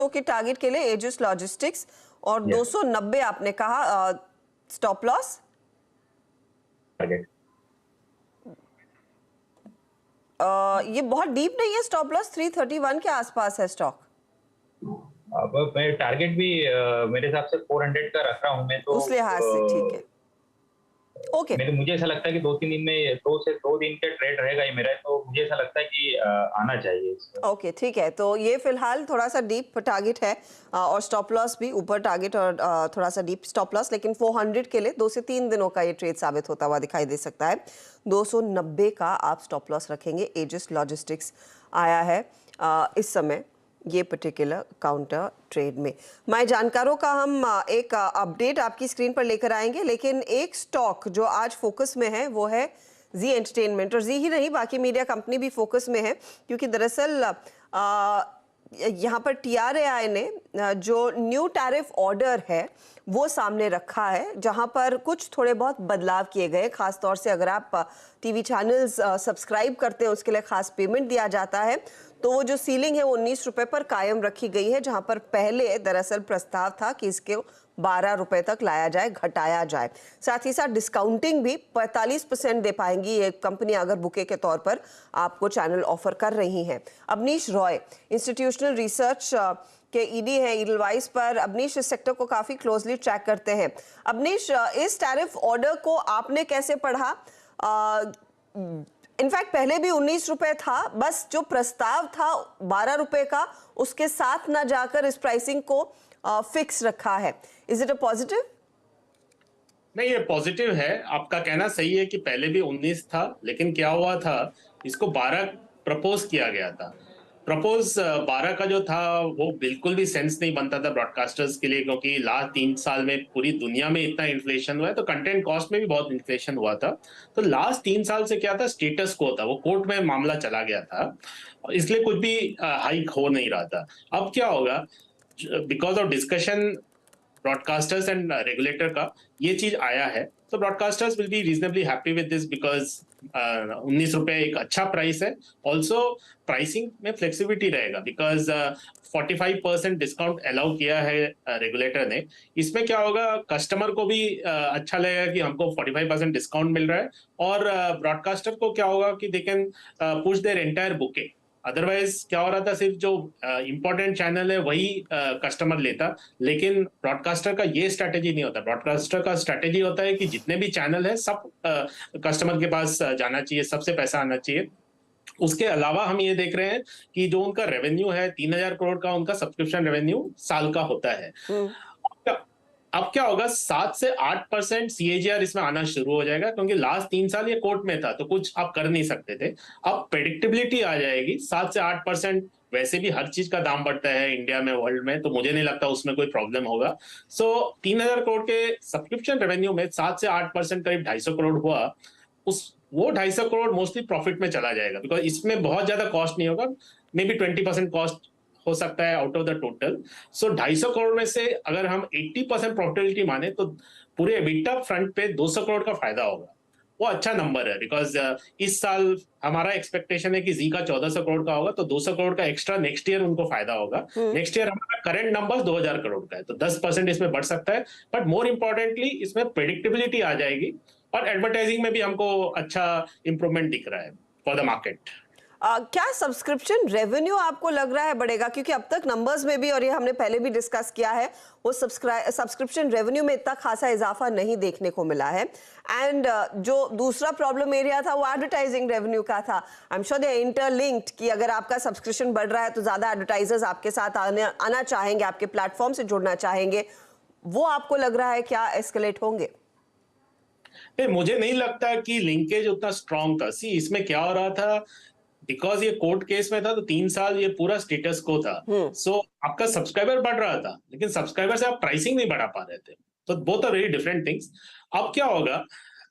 के टारगेट के लिए एजिस लॉजिस्टिक्स और यस 290 आपने कहा स्टॉप लॉस। टारगेट। ये बहुत डीप नहीं है, स्टॉप लॉस 331 के आसपास है स्टॉक। अब मैं टारगेट भी मेरे हिसाब से 400 का रख रहा हूँ मैं तो उस लिहाज से ठीक है। ओके मेरे मुझे ऐसा लगता है कि 2-3 दिन में 2 दिन का ट्रेड रहेगा ही मेरा, तो मुझे ऐसा लगता है कि आना चाहिए इसमें। ओके ठीक है, तो ये फिलहाल थोड़ा सा डीप टारगेट है और स्टॉप लॉस भी ऊपर टारगेट और थोड़ा सा डीप स्टॉप लॉस, लेकिन 400 के लिए 2 से 3 दिनों का ये ट्रेड साबित होता हुआ दिखाई दे सकता है। 290 का आप स्टॉप लॉस रखेंगे। एजिस लॉजिस्टिक्स आया है इस समय ये पर्टिकुलर काउंटर ट्रेड में। माय जानकारों का हम एक अपडेट आपकी स्क्रीन पर लेकर आएंगे, लेकिन एक स्टॉक जो आज फोकस में है वो है जी एंटरटेनमेंट। और जी ही नहीं, बाकी मीडिया कंपनी भी फोकस में है, क्योंकि दरअसल यहाँ पर टीआरएआई ने जो न्यू टैरिफ ऑर्डर है वो सामने रखा है, जहाँ पर कुछ थोड़े बहुत बदलाव किए गए। खास तौर से अगर आप टीवी चैनल्स सब्सक्राइब करते हैं उसके लिए खास पेमेंट दिया जाता है, तो वो जो सीलिंग है वो 19 रुपए पर कायम रखी गई है, जहाँ पर पहले दरअसल प्रस्ताव था कि इसके 12 रुपए तक लाया जाए, घटाया जाए। साथ ही साथ डिस्काउंटिंग भी 45% दे पाएंगी ये कंपनी अगर बुके के तौर पर आपको चैनल ऑफर कर रही हैं। अवनीश रॉय इंस्टीट्यूशनल रिसर्च के ईडी है ईडलवाइस पर। अवनीश इस सेक्टर को काफी क्लोजली ट्रैक करते हैं। अवनीश, इस टैरिफ ऑर्डर को आपने कैसे पढ़ा? इनफैक्ट पहले भी 19 रुपए था, बस जो प्रस्ताव था 12 रुपए का, उसके साथ ना जाकर इस प्राइसिंग को फिक्स रखा है। Is it a positive? नहीं, ये पॉजिटिव है। आपका कहना सही है कि पहले भी 19 था, लेकिन क्या हुआ था, इसको 12 प्रपोज किया गया था। प्रपोज 12 का जो था वो बिल्कुल भी सेंस नहीं बनता था ब्रॉडकास्टर्स के लिए, क्योंकि लास्ट 3 साल में पूरी दुनिया में इतना इन्फ्लेशन हुआ है, तो कंटेंट कॉस्ट में भी बहुत इन्फ्लेशन हुआ था। तो लास्ट 3 साल से क्या था, स्टेटस को था, वो कोर्ट में मामला चला गया था, इसलिए कुछ भी हाइक हो नहीं रहा था। अब क्या होगा, because of discussion broadcasters and regulator का ये चीज आया है, तो broadcasters will be reasonably happy with this, because 19 रुपए एक अच्छा प्राइस है। ऑल्सो प्राइसिंग में फ्लेक्सिबिलिटी रहेगा, बिकॉज 45% डिस्काउंट अलाउ किया है रेगुलेटर ने। इसमें क्या होगा, कस्टमर को भी अच्छा लगेगा कि हमको 45% डिस्काउंट मिल रहा है, और ब्रॉडकास्टर को क्या होगा कि they can push their entire bouquet. Otherwise क्या हो रहा था, सिर्फ जो इंपॉर्टेंट चैनल है वही कस्टमर लेता, लेकिन ब्रॉडकास्टर का ये स्ट्रैटेजी नहीं होता। ब्रॉडकास्टर का स्ट्रैटेजी होता है कि जितने भी चैनल है सब कस्टमर के पास जाना चाहिए, सबसे पैसा आना चाहिए। उसके अलावा हम ये देख रहे हैं कि जो उनका रेवेन्यू है 3,000 करोड़ का, उनका सब्सक्रिप्शन रेवेन्यू साल का होता है। अब क्या होगा, 7 से 8% सीएजीआर इसमें आना शुरू हो जाएगा, क्योंकि लास्ट 3 साल ये कोर्ट में था, तो कुछ आप कर नहीं सकते थे। अब प्रेडिक्टेबिलिटी आ जाएगी। 7 से 8%, वैसे भी हर चीज का दाम बढ़ता है इंडिया में, वर्ल्ड में, तो मुझे नहीं लगता उसमें कोई प्रॉब्लम होगा। सो 3,000 करोड़ के सब्सक्रिप्शन रेवेन्यू में 7 से 8% करीब 250 करोड़ हुआ। उस वो 250 करोड़ मोस्टली प्रॉफिट में चला जाएगा, बिकॉज इसमें बहुत ज्यादा कॉस्ट नहीं होगा। मे बी 20% कॉस्ट हो सकता है आउट ऑफ द टोटल। सो 250 करोड़ में से अगर हम 80% प्रॉफिटेबिलिटी माने, तो पूरे एबिटा फ्रंट पे 200 करोड़ का फायदा होगा। वो अच्छा नंबर है, बिकॉज इस साल हमारा एक्सपेक्टेशन है कि जी का 1400 करोड़ का होगा, तो 200 करोड़ का एक्स्ट्रा नेक्स्ट ईयर उनको फायदा होगा। नेक्स्ट ईयर हमारा करंट नंबर 2000 करोड़ का है, तो 10% इसमें बढ़ सकता है। बट मोर इंपॉर्टेंटली इसमें प्रेडिक्टेबिलिटी आ जाएगी, और एडवर्टाइजिंग में भी हमको अच्छा इंप्रूवमेंट दिख रहा है फॉर द मार्केट। क्या सब्सक्रिप्शन रेवेन्यू आपको लग रहा है बढ़ेगा? क्योंकि अब तक नंबर्स में भी, और ये हमने पहले भी डिस्कस किया है, वो सब्सक्रिप्शन रेवेन्यू में इतना खासा इजाफा नहीं देखने को मिला है। एंड जो दूसरा प्रॉब्लम एरिया था वो एडवर्टाइजिंग रेवेन्यू का था। I am sure they interlinked, कि अगर आपका सब्सक्रिप्शन बढ़ रहा है तो ज्यादा एडवर्टाइजर्स आपके साथ आना चाहेंगे, आपके प्लेटफॉर्म से जुड़ना चाहेंगे। वो आपको लग रहा है क्या एस्केलेट होंगे? नहीं, मुझे नहीं लगता कि लिंकेज उतना स्ट्रांग था। सी, इसमें क्या हो रहा था, बिकॉज ये कोर्ट केस में था, तो 3 साल ये पूरा स्टेटस को था। सो आपका सब्सक्राइबर बढ़ रहा था, लेकिन सब्सक्राइबर से आप प्राइसिंग नहीं बढ़ा पा रहे थे, तो both are very different things. अब क्या होगा,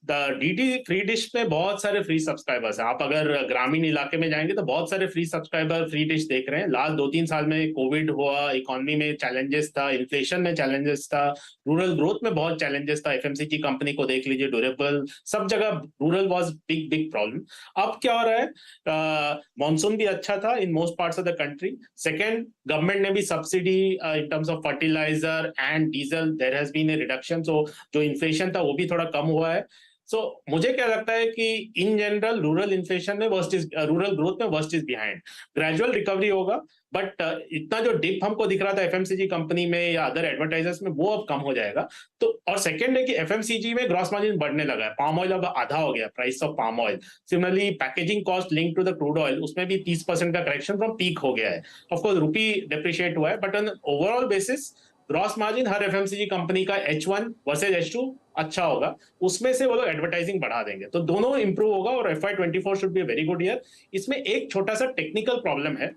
डीडी फ्री डिश में बहुत सारे फ्री सब्सक्राइबर्स हैं। आप अगर ग्रामीण इलाके में जाएंगे तो बहुत सारे फ्री सब्सक्राइबर फ्री डिश देख रहे हैं। लास्ट 2-3 साल में कोविड हुआ, इकोनॉमी में चैलेंजेस था, इन्फ्लेशन में चैलेंजेस था, रूरल ग्रोथ में बहुत चैलेंजेस था। एफएमसीजी कंपनी को देख लीजिए, ड्यूरेबल, सब जगह रूरल वाज बिग प्रॉब्लम। अब क्या हो रहा है, मॉनसून भी अच्छा था in most parts of the country. Second, government ने भी subsidy in terms of fertiliser and diesel, there has been a reduction, so जो इन्फ्लेशन था वो भी थोड़ा कम हुआ है। सो मुझे क्या लगता है कि इन जनरल रूरल इन्फ्लेशन में रूरल ग्रोथ में worst is behind. Gradual recovery होगा, बट इतना जो डिप हमको दिख रहा था एफएमसीजी कंपनी में या अदर एडवर्टाइजर्स में, वो अब कम हो जाएगा। तो और सेकंड है कि एफएमसीजी में ग्रॉस मार्जिन बढ़ने लगा है। पाम ऑयल अब आधा हो गया, price of palm oil. Similarly packaging cost link to the crude oil, उसमें भी 30% का करेक्शन फ्रॉम पीक हो गया है। ऑफकोर्स रुपी डिप्रिशिएट हुआ है, but on overall basis gross margin her FMCG company का H1 वर्सेज H2 अच्छा होगा। उसमें से वो लोग एडवर्टाइजिंग बढ़ा देंगे, तो दोनों इंप्रूव होगा और FY24 should be very good year. इसमें एक छोटा सा टेक्निकल प्रॉब्लम है,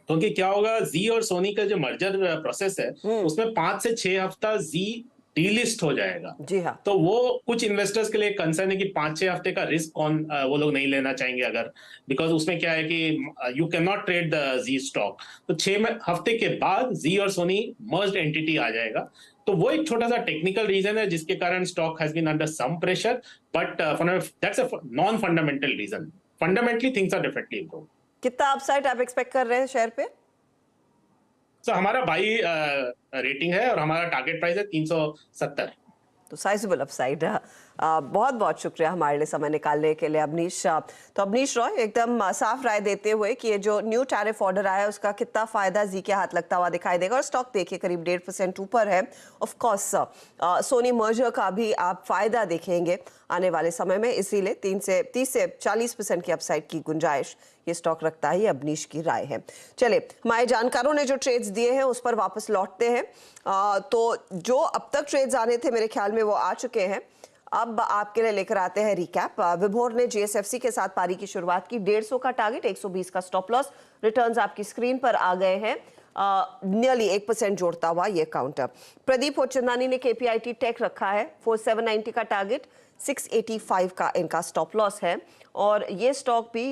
क्योंकि क्या होगा, जी और सोनी का जो मर्जर प्रोसेस है उसमें 5 से 6 हफ्ता जी डीलिस्ट हो जाएगा। जी हाँ। तो वो कुछ इन्वेस्टर्स के लिए कंसर्न है कि 5-6 हफ्ते का रिस्क वो लोग नहीं लेना चाहेंगे अगर, बिकॉज उसमें क्या है कि you can not trade the G stock. तो 6 हफ्ते के बाद जी और सोनी मर्ज्ड एंटिटी आ जाएगा। तो वो एक छोटा सा टेक्निकल रीजन है जिसके कारण stock has been under some pressure, but that's a non fundamental reason. Fundamentally things are definitely improve. कितना अपसाइड आप एक्सपेक्ट कर रहे हैं शेयर पे? सो हमारा बाई रेटिंग है और हमारा टारगेट प्राइस है 370। तो साइजेबल अपसाइड। बहुत बहुत शुक्रिया हमारे लिए समय निकालने के लिए अवनीश। तो अवनीश रॉय एकदम साफ राय देते हुए कि ये जो न्यू टैरिफ ऑर्डर आया है उसका कितना फायदा जी के हाथ लगता हुआ दिखाई देगा, और स्टॉक देखिए करीब 1.5% ऊपर है। ऑफ कोर्स सोनी मर्जर का भी आप फायदा देखेंगे आने वाले समय में, इसीलिए 30 से 40% की अपसाइड की गुंजाइश ये स्टॉक रखता है। ये अवनीश की राय है। चलिए, हमारे जानकारों ने जो ट्रेड्स दिए हैं उस पर वापस लौटते हैं। तो जो अब तक ट्रेड्स आने थे मेरे ख्याल में वो आ चुके हैं। अब आपके लिए लेकर आते हैं रिकैप। विभोर ने जीएसएफसी के साथ पारी की शुरुआत की। 150 का टारगेट, 120 का स्टॉप लॉस। रिटर्न्स आपकी स्क्रीन पर आ गए हैं। नियरली 1% जोड़ता हुआ ये काउंटर। प्रदीप होचंदानी ने केपीआईटी टेक रखा है। 4790 का टारगेट, 685 का इनका स्टॉप लॉस है। और ये स्टॉक भी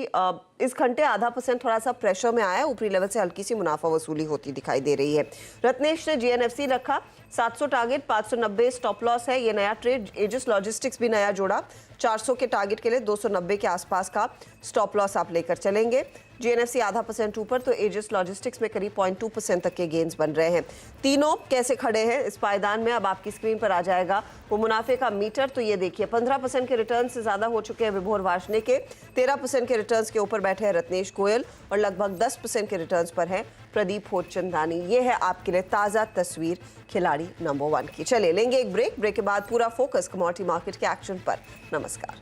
इस घंटे 0.5% थोड़ा सा प्रेशर में आया। ऊपरी लेवल से हल्की सी मुनाफा वसूली होती दिखाई दे रही है। रत्नेश ने जीएनएफसी रखा, 700 टारगेट, 590 स्टॉप लॉस है। ये नया ट्रेड। एजिस लॉजिस्टिक्स भी नया जोड़ा, 400 के टारगेट के लिए 290 के आसपास का स्टॉप लॉस आप लेकर चलेंगे। जीएनएफसी 0.5% ऊपर, तो एजिस लॉजिस्टिक्स में करीब 0.2% तक के गेन्स बन रहे हैं। तीनों कैसे खड़े हैं इस पायदान में, अब आपकी स्क्रीन पर आ जाएगा वो मुनाफे का मीटर। तो ये देखिए 15% के रिटर्न से ज्यादा हो चुके हैं विभोर वार्ष्णेय के, 13% के रिटर्न्स के ऊपर बैठे हैं रत्नेश गोयल, और लगभग 10% के रिटर्न्स पर है प्रदीप होचंदानी। ये है आपके लिए ताज़ा तस्वीर खिलाड़ी नंबर 1 की। चलिए लेंगे एक ब्रेक के बाद पूरा फोकस कमोडिटी मार्केट के एक्शन पर। नमस्कार।